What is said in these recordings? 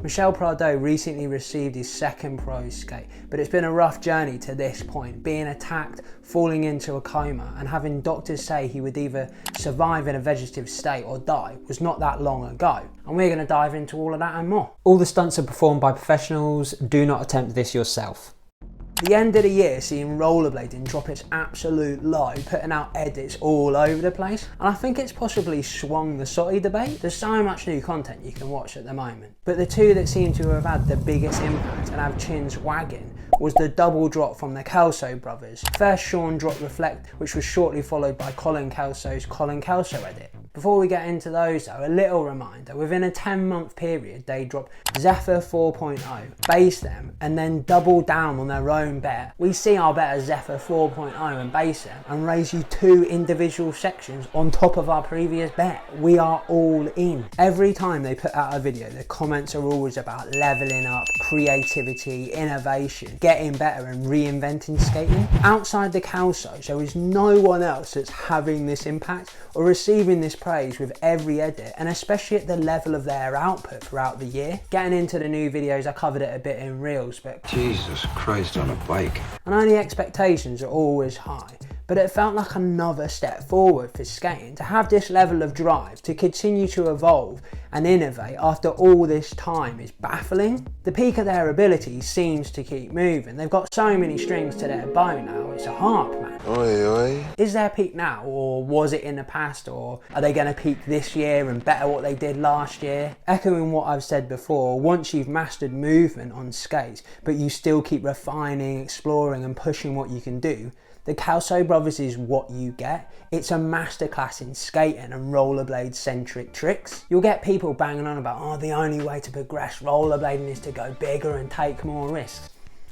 Michel Prado recently received his second pro skate, but it's been a rough journey to this point, being attacked, falling into a coma, and having doctors say he would either survive in a vegetative state or die was not that long ago. And we're going to dive into all of that and more. All the stunts are performed by professionals. Do not attempt this yourself. The end of the year seeing rollerblading drop its absolute low, putting out edits all over the place, and I think it's possibly swung the SOTY debate. There's so much new content you can watch at the moment, but the two that seem to have had the biggest impact and have chins wagging was the double drop from the Kelso brothers. First Sean dropped Reflect, which was shortly followed by Colin Kelso's Colin Kelso edit. Before we get into those though, a little reminder, within a 10-month period they dropped Zephyr 4.0, base them, and then double down on their own bet. We see our bet as Zephyr 4.0 and base them, and raise you 2 individual sections on top of our previous bet. We are all in. Every time they put out a video, the comments are always about leveling up, creativity, innovation, getting better and reinventing skating. Outside the Kelsos, there is no one else that's having this impact or receiving this praise with every edit, and especially at the level of their output throughout the year. Getting into the new videos, I covered it a bit in Reels, but Jesus Christ on a bike. I know the expectations are always high, but it felt like another step forward for skating to have this level of drive to continue to evolve and innovate after all this time is baffling. The peak of their ability seems to keep moving. They've got so many strings to their bow now, it's a harp, man. Oi, oi. Is their peak now, or was it in the past, or are they going to peak this year and better what they did last year? Echoing what I've said before, once you've mastered movement on skates, but you still keep refining, exploring and pushing what you can do, the Kelso brothers is what you get. It's a masterclass in skating and rollerblade centric tricks. You'll get people banging on about, oh, the only way to progress rollerblading is to go bigger and take more risks.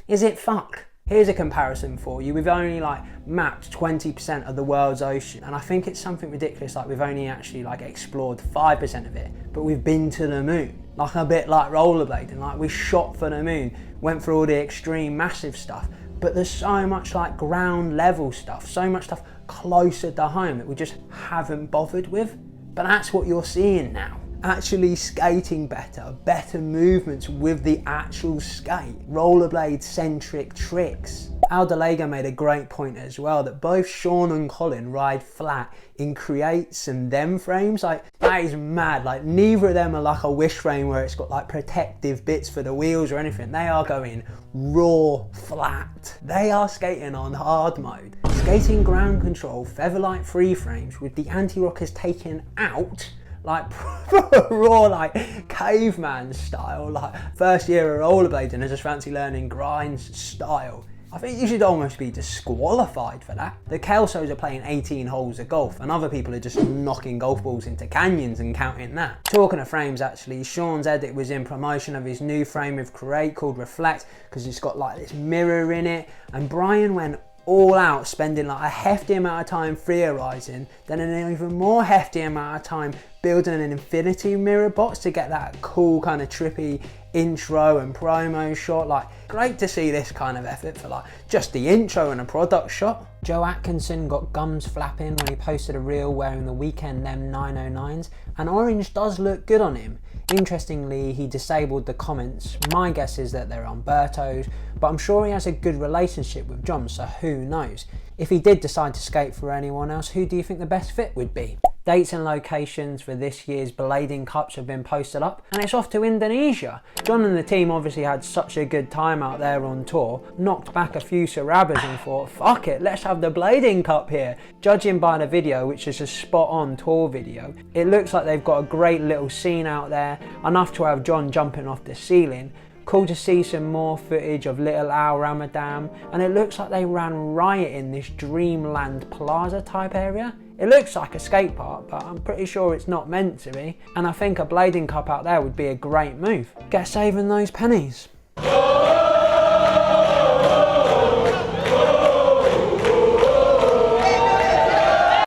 Is it fuck? Here's a comparison for you. We've only mapped 20% of the world's ocean, and I think it's something ridiculous like we've only actually explored 5% of it, but we've been to the moon. A bit like rollerblading, we shot for the moon, went through all the extreme massive stuff, but there's so much ground level stuff, so much stuff closer to home that we just haven't bothered with. But that's what you're seeing now. Actually skating better, better movements with the actual skate, rollerblade centric tricks. Aldalego made a great point as well, that both Sean and Colin ride flat in creates and them frames. That is mad. Neither of them are a wish frame where it's got protective bits for the wheels or anything. They are going raw flat. They are skating on hard mode. Skating ground control, featherlight free frames with the anti-rockers taken out, raw caveman style, first year of rollerblading, I just fancy learning grinds style. I think you should almost be disqualified for that. The Kelsos are playing 18 holes of golf and other people are just knocking golf balls into canyons and counting that. Talking of frames actually, Sean's edit was in promotion of his new frame with Create called Reflect, because it's got this mirror in it, and Brian went all out, spending a hefty amount of time theorising, then an even more hefty amount of time building an infinity mirror box to get that cool kind of trippy intro and promo shot. Great to see this kind of effort for just the intro and a product shot. Joe Atkinson got gums flapping when he posted a reel wearing the Weekend Them 909s, and orange does look good on him. Interestingly, he disabled the comments. My guess is that they're Umberto's, but I'm sure he has a good relationship with John, so who knows. If he did decide to skate for anyone else, who do you think the best fit would be? Dates and locations for this year's Blading Cups have been posted up, and it's off to Indonesia. John and the team obviously had such a good time out there on tour, knocked back a few Sarabas and thought, fuck it, let's have the Blading Cup here. Judging by the video, which is a spot on tour video, it looks like they've got a great little scene out there, enough to have John jumping off the ceiling. Cool to see some more footage of Little Al Ramadan, and it looks like they ran riot in this Dreamland Plaza type area. It looks like a skate park, but I'm pretty sure it's not meant to be, and I think a Blading Cup out there would be a great move. Get saving those pennies.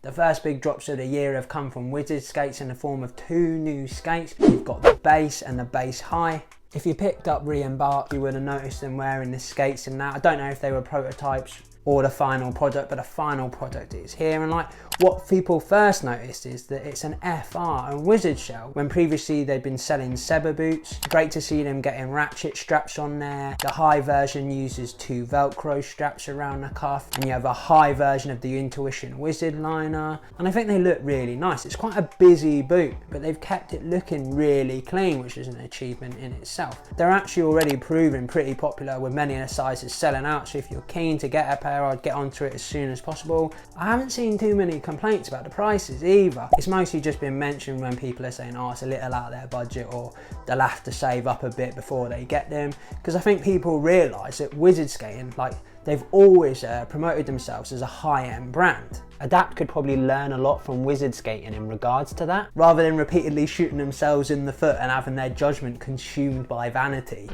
The first big drops of the year have come from Wizard Skates in the form of 2 new skates. You've got the base and the base high. If you picked up Re-Embark, you would have noticed them wearing the skates and that. I don't know if they were prototypes or the final product, but the final product is here. And like what people first noticed is that it's an FR and wizard shell when previously they'd been selling Seba boots. Great to see them getting ratchet straps on there. The high version uses 2 Velcro straps around the cuff, and you have a high version of the Intuition wizard liner, and I think they look really nice. It's quite a busy boot, but they've kept it looking really clean, which is an achievement in itself. They're actually already proving pretty popular with many of the sizes selling out, so if you're keen to get a pair, I'd get onto it as soon as possible. I haven't seen too many complaints about the prices either. It's mostly just been mentioned when people are saying, oh, it's a little out of their budget, or they'll have to save up a bit before they get them, because I think people realise that wizard skating, like, they've always promoted themselves as a high-end brand. Adapt could probably learn a lot from wizard skating in regards to that, rather than repeatedly shooting themselves in the foot and having their judgment consumed by vanity.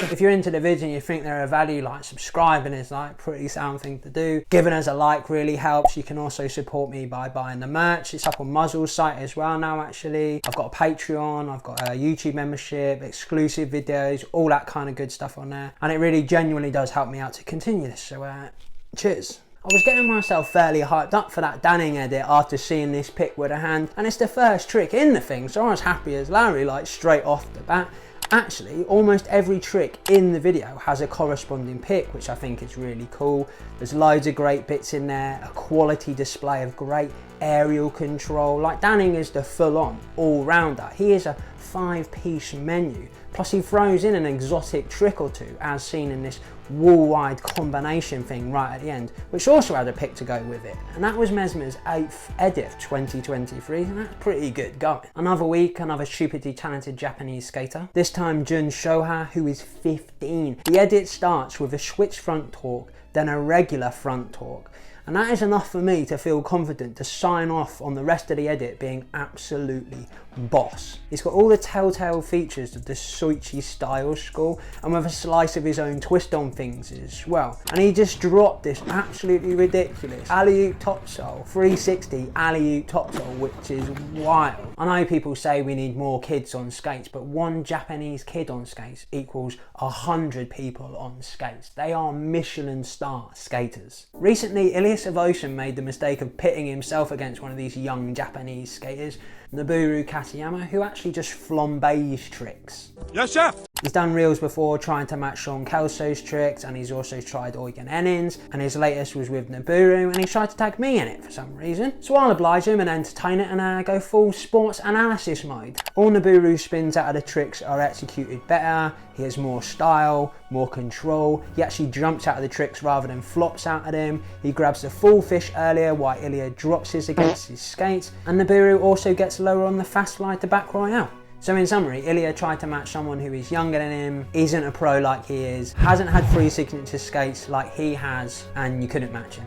If you're into the vids and you think they're of value, like subscribing is like a pretty sound thing to do. Giving us a like really helps. You can also support me by buying the merch. It's up on Muzzle's site as well now actually. I've got a Patreon, I've got a YouTube membership, exclusive videos, all that kind of good stuff on there. And it really genuinely does help me out to continue this, so cheers. I was getting myself fairly hyped up for that Danning edit after seeing this pick with a hand, and it's the first trick in the thing, so I was happy as Larry, like straight off the bat. Actually, almost every trick in the video has a corresponding pick, which I think is really cool. There's loads of great bits in there, a quality display of great aerial control. Like Danning is the full-on all-rounder. He is a 5-piece menu, plus he throws in an exotic trick or two, as seen in this wall-wide combination thing right at the end, which also had a pick to go with it. And that was Mesmer's 8th edit of 2023, and that's pretty good going. Another week, another stupidly talented Japanese skater, this time Jun Shoha, who is 15. The edit starts with a switch front torque, then a regular front torque. And that is enough for me to feel confident to sign off on the rest of the edit being absolutely boss. He's got all the telltale features of the SOTY style school, and with a slice of his own twist on things as well. And he just dropped this absolutely ridiculous alley-oop topsoul, 360 alley-oop topsoul, which is wild. I know people say we need more kids on skates, but one Japanese kid on skates equals 100 people on skates. They are Michelin star skaters. Recently, Ilia Savosin made the mistake of pitting himself against one of these young Japanese skaters, Noboru Katayama, who actually just flambés tricks. Yes, chef! He's done reels before trying to match Sean Kelso's tricks, and he's also tried Eugen Enin's, and his latest was with Noboru, and he tried to tag me in it for some reason. So I'll oblige him and entertain it and go full sports analysis mode. All Noboru spins out of the tricks are executed better, he has more style, more control, he actually jumps out of the tricks rather than flops out of them, he grabs the full fish earlier while Ilia drops his against his skates, and Noboru also gets lower on the fast slide to back royale. So in summary, Ilia tried to match someone who is younger than him, isn't a pro like he is, hasn't had 3 signature skates like he has, and you couldn't match him.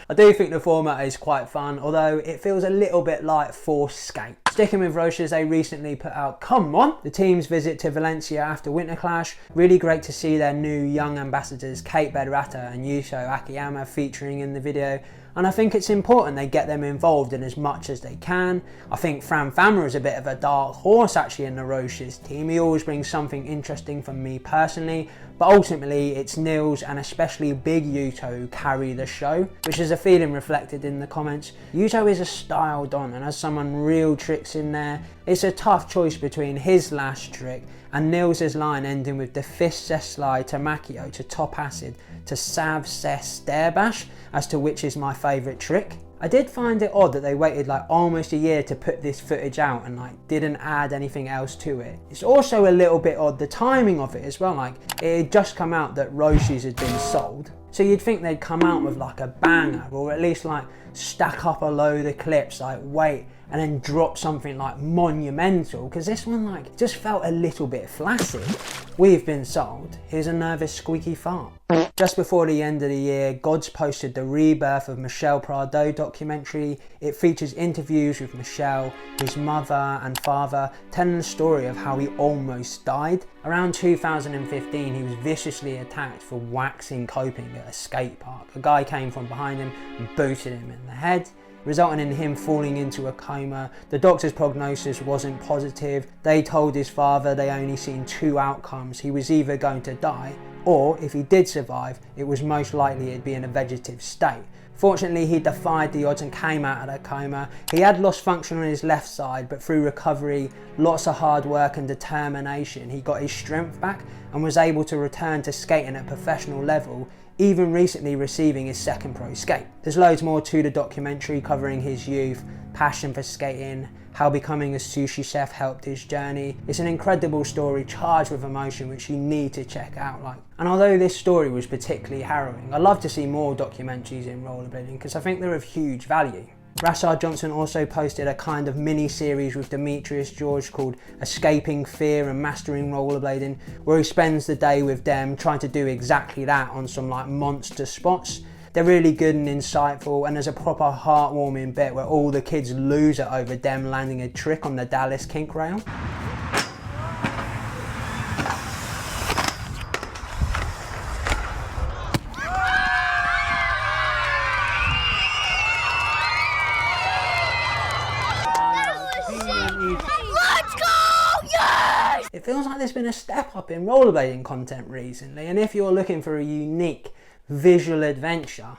I do think the format is quite fun, although it feels a little bit like forced skate. Sticking with Roces, they recently put out Come On, the team's visit to Valencia after Winter Clash. Really great to see their new young ambassadors Kate Bedrata and Yuto Akiyama featuring in the video. And I think it's important they get them involved in as much as they can. I think Fran Fama is a bit of a dark horse actually in the Roces team. He always brings something interesting for me personally, but ultimately it's Nils and especially Big Yuto who carry the show, which is a feeling reflected in the comments. Yuto is a style don and has some unreal tricks in there. It's a tough choice between his last trick and Nils' line ending with the fist cess slide to Makio to top acid to Sav cess stair bash as to which is my favourite trick. I did find it odd that they waited like almost a year to put this footage out and like didn't add anything else to it. It's also a little bit odd the timing of it as well, like it had just come out that Roces had been sold. So you'd think they'd come out with like a banger, or at least like stack up a load of clips, like wait, and then drop something like monumental, because this one like just felt a little bit flaccid. We've been sold. Here's a nervous squeaky fart. Just before the end of the year, Gawds posted the rebirth of Michel Prado documentary. It features interviews with Michel, his mother and father, telling the story of how he almost died. Around 2015, he was viciously attacked for waxing coping at a skate park. A guy came from behind him and booted him in the head. resulting in him falling into a coma. The doctor's prognosis wasn't positive. They told his father they only seen 2 outcomes. He was either going to die, or if he did survive, it was most likely he'd be in a vegetative state. Fortunately, he defied the odds and came out of the coma. He had lost function on his left side, but through recovery, lots of hard work and determination, he got his strength back and was able to return to skating at professional level, even recently receiving his second pro skate. There's loads more to the documentary covering his youth, passion for skating, how becoming a sushi chef helped his journey. It's an incredible story charged with emotion which you need to check out. And although this story was particularly harrowing, I'd love to see more documentaries in rollerblading because I think they're of huge value. Rassard Johnson also posted a kind of mini-series with Demetrios George called Escaping Fear and Mastering Rollerblading, where he spends the day with them trying to do exactly that on some monster spots. They're really good and insightful, and there's a proper heartwarming bit where all the kids lose it over them landing a trick on the Dallas kink rail. It feels like there's been a step up in rollerblading content recently, and if you're looking for a unique visual adventure,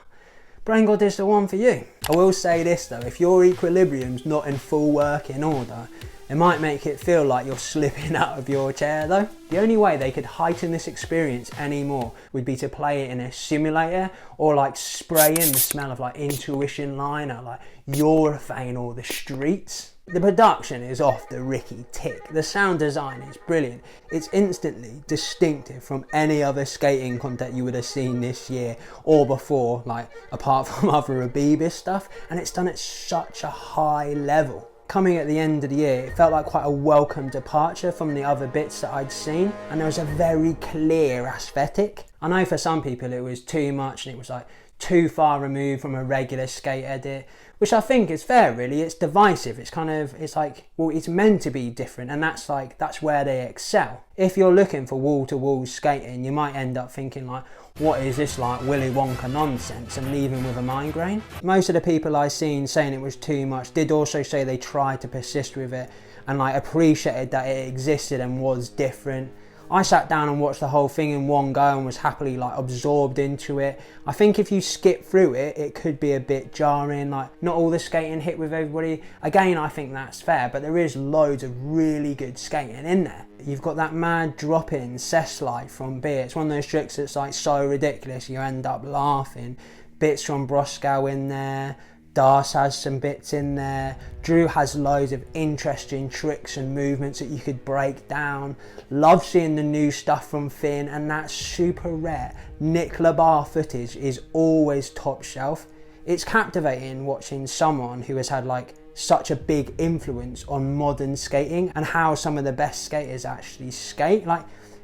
Braingod is the one for you. I will say this though, if your equilibrium's not in full working order, it might make it feel like you're slipping out of your chair though. The only way they could heighten this experience anymore would be to play it in a simulator, or spray in the smell of Intuition Line or urethane or the streets. The production is off the Ricky tick. The sound design is brilliant. It's instantly distinctive from any other skating content you would have seen this year or before, apart from other Abibas stuff, and it's done at such a high level. Coming at the end of the year, it felt like quite a welcome departure from the other bits that I'd seen, and there was a very clear aesthetic. I know for some people it was too much and it was too far removed from a regular skate edit, which I think is fair really. It's divisive. It's well, it's meant to be different, and that's where they excel. If you're looking for wall-to-wall skating, you might end up thinking what is this Willy Wonka nonsense, and leaving with a migraine. Most of the people I've seen saying it was too much did also say they tried to persist with it and appreciated that it existed and was different. I sat down and watched the whole thing in one go and was happily absorbed into it. I think if you skip through it, it could be a bit jarring, not all the skating hit with everybody. Again, I think that's fair, but there is loads of really good skating in there. You've got that mad drop-in cess-slide from Beer. It's one of those tricks that's so ridiculous you end up laughing. Bits from Broskow in there. Das has some bits in there. Drew has loads of interesting tricks and movements that you could break down. Love seeing the new stuff from Tien, and that's super rare. Nick Labar footage is always top shelf. It's captivating watching someone who has had such a big influence on modern skating and how some of the best skaters actually skate.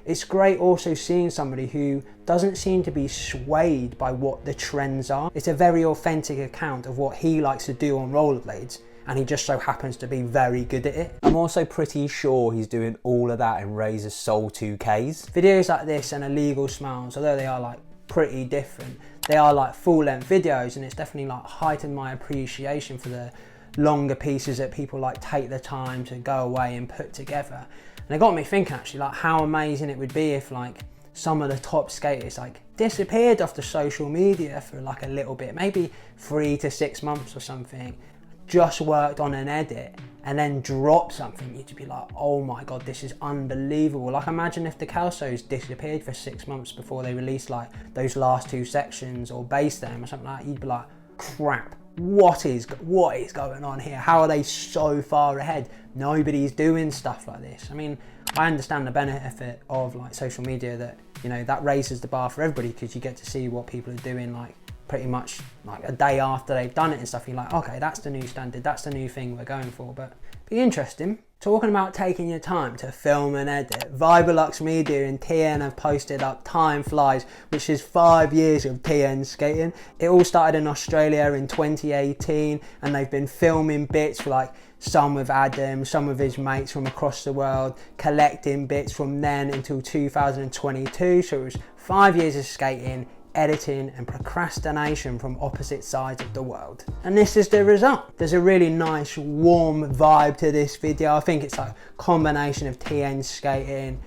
It's great also seeing somebody who doesn't seem to be swayed by what the trends are. It's a very authentic account of what he likes to do on rollerblades, and he just so happens to be very good at it. I'm also pretty sure he's doing all of that in Razor's Soul 2Ks. Videos like this and Illegal Smiles, although they are pretty different, they are full-length videos, and it's definitely heightened my appreciation for the longer pieces that people take the time to go away and put together. And it got me thinking actually how amazing it would be if some of the top skaters disappeared off the social media for a little bit, maybe 3 to 6 months or something, just worked on an edit and then dropped something. You'd be oh my god, this is unbelievable. Imagine if the Kelsos disappeared for 6 months before they released those last 2 sections or base them or something like that. You'd be crap. What is going on here? How are they so far ahead? Nobody's doing stuff like this. I mean, I understand the benefit of social media, that that raises the bar for everybody, because you get to see what people are doing pretty much a day after they've done it and stuff. You're okay, that's the new standard, that's the new thing we're going for. But be interesting. Talking about taking your time to film and edit, Vibralux Media and Tien have posted up Time Flies, which is 5 years of Tien skating. It all started in Australia in 2018, and they've been filming bits for some with Adam, some with his mates from across the world, collecting bits from then until 2022. So it was 5 years of skating editing and procrastination from opposite sides of the world. And this is the result. There's a really nice warm vibe to this video. I think it's like a combination of Tien skating,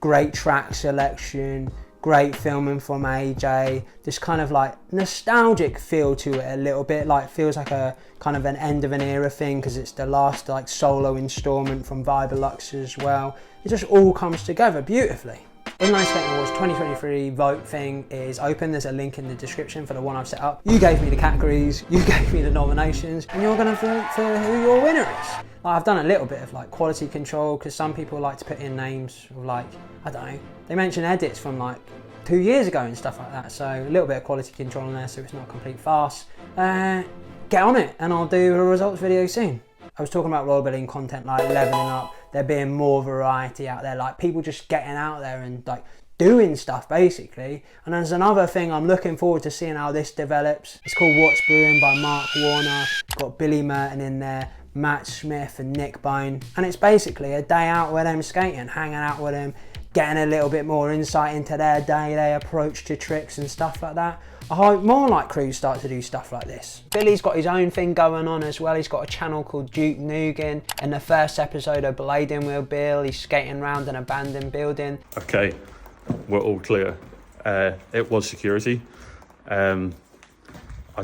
great track selection, great filming from AJ, this kind of like nostalgic feel to it a little bit, like feels like a kind of an end of an era thing because it's the last like solo installment from Vibralux as well. It just all comes together beautifully. Inline Skating Awards 2023 vote thing is open. There's a link in the description for the one I've set up. You gave me the categories, you gave me the nominations, and you're gonna vote for who your winner is. Like, I've done a little bit of like quality control because some people like to put in names of like, I don't know, they mention edits from like 2 years ago and stuff like that. So a little bit of quality control in there so it's not a complete farce. Get on it and I'll do a results video soon. I was talking about rollerblading content like leveling up, there being more variety out there, like people just getting out there and like doing stuff basically. And there's another thing I'm looking forward to seeing how this develops. It's called What's Brewing by Mark Warner. It's got Billy Merton in there, Matt Smith and Nick Bone. And it's basically a day out with them skating, hanging out with them, getting a little bit more insight into their day, their approach to tricks and stuff like that. I hope more like crews start to do stuff like this. Billy's got his own thing going on as well. He's got a channel called Duke Nguyen. In the first episode of Blading with Bill, he's skating around an abandoned building. Okay, we're all clear. It was security. I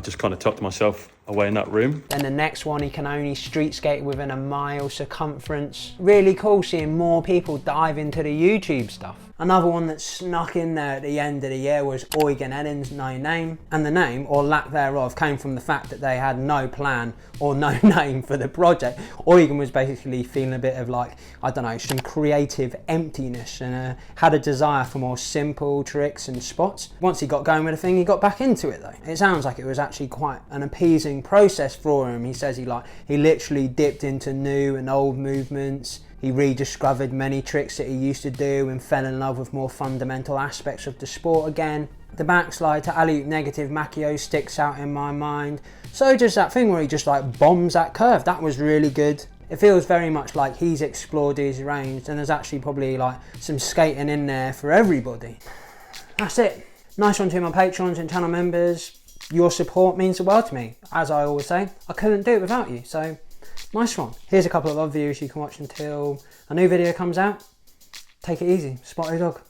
just kind of tucked myself away in that room. Then the next one, he can only street skate within a mile circumference. Really cool seeing more people dive into the YouTube stuff. Another one that snuck in there at the end of the year was Eugen Enin No Name. And the name, or lack thereof, came from the fact that they had no plan or no name for the project. Eugen was basically feeling a bit of like, I don't know, some creative emptiness and had a desire for more simple tricks and spots. Once he got going with the thing, he got back into it though. It sounds like it was actually quite an appeasing process for him. He says he literally dipped into new and old movements. He rediscovered many tricks that he used to do and fell in love with more fundamental aspects of the sport again. The backslide to alley-oop negative Macchio sticks out in my mind. So just that thing where he just like bombs that curve, that was really good. It feels very much like he's explored his range and there's actually probably like some skating in there for everybody. That's it. Nice one to my patrons and channel members. Your support means the world to me. As I always say, I couldn't do it without you, so nice one. Here's a couple of other videos you can watch until a new video comes out. Take it easy. Spot your dog.